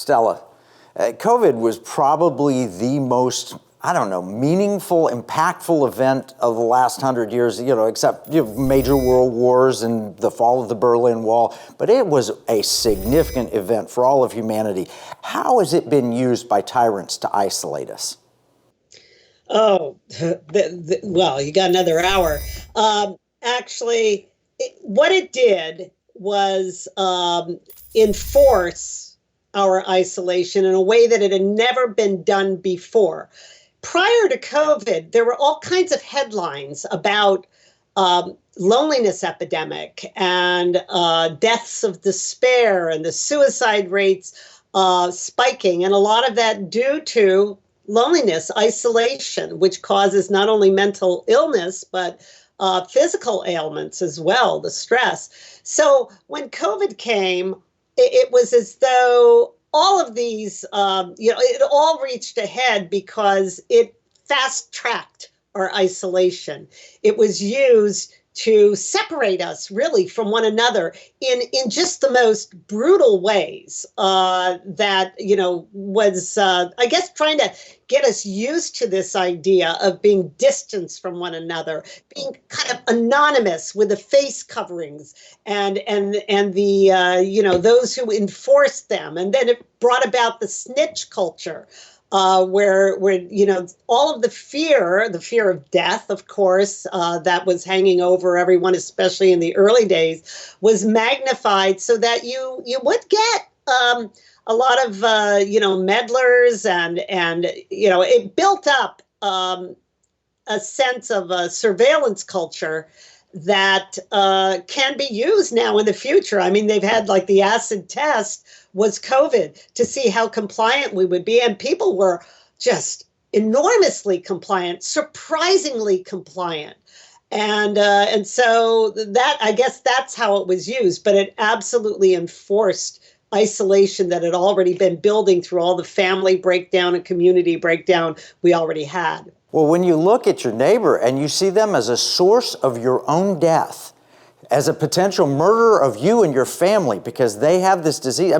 Stella, COVID was probably the most, I don't know, meaningful, impactful event of the last 100 years, except major world wars and the fall of the Berlin Wall. But it was a significant event for all of humanity. How has it been used by tyrants to isolate us? Oh, well, you got another hour. Actually, what it did was enforce our isolation in a way that it had never been done before. Prior to COVID, there were all kinds of headlines about loneliness epidemic and deaths of despair and the suicide rates spiking, and a lot of that due to loneliness, isolation, which causes not only mental illness, but physical ailments as well, the stress. So when COVID came, it was as though all of these, it all reached a head because it fast-tracked our isolation. It was used to separate us really from one another in just the most brutal ways that, was, I guess, trying to get us used to this idea of being distanced from one another, being kind of anonymous with the face coverings and the, those who enforced them. And then it brought about the snitch culture. Where all of the fear of death, of course, that was hanging over everyone, especially in the early days, was magnified so that you would get a lot of meddlers and it built up a sense of a surveillance culture that can be used now in the future. I mean, they've had like the acid test was COVID to see how compliant we would be. And people were just enormously compliant, surprisingly compliant. And so that, I guess that's how it was used, but it absolutely enforced isolation that had already been building through all the family breakdown and community breakdown we already had. Well, when you look at your neighbor and you see them as a source of your own death, as a potential murderer of you and your family because they have this disease,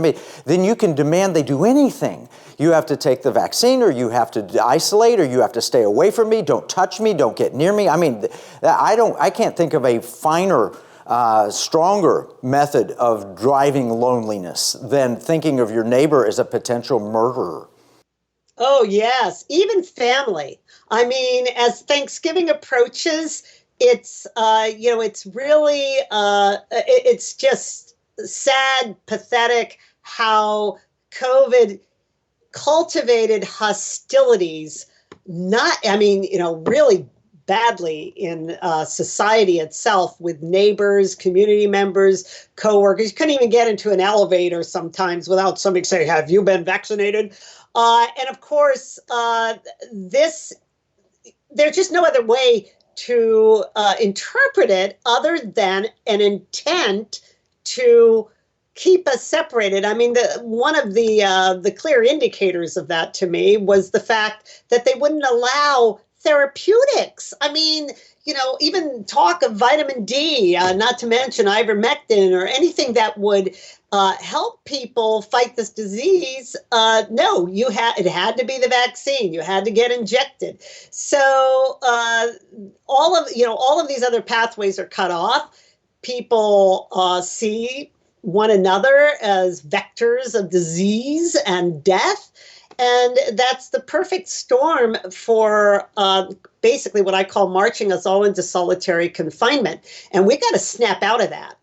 then you can demand they do anything. You have to take the vaccine, or you have to isolate, or you have to stay away from me, don't touch me, don't get near me. I can't think of a finer, stronger method of driving loneliness than thinking of your neighbor as a potential murderer. Oh, yes, even family. As Thanksgiving approaches, it's really, it's just sad, pathetic how COVID cultivated hostilities, really badly in society itself, with neighbors, community members, coworkers. You couldn't even get into an elevator sometimes without somebody saying, "Have you been vaccinated?" And of course, there's just no other way to interpret it other than an intent to keep us separated. One of the clear indicators of that to me was the fact that they wouldn't allow therapeutics. Even talk of vitamin D, not to mention ivermectin or anything that would help people fight this disease. No, it had to be the vaccine. You had to get injected. So all of these other pathways are cut off. People see one another as vectors of disease and death. And that's the perfect storm for basically what I call marching us all into solitary confinement. And we've got to snap out of that.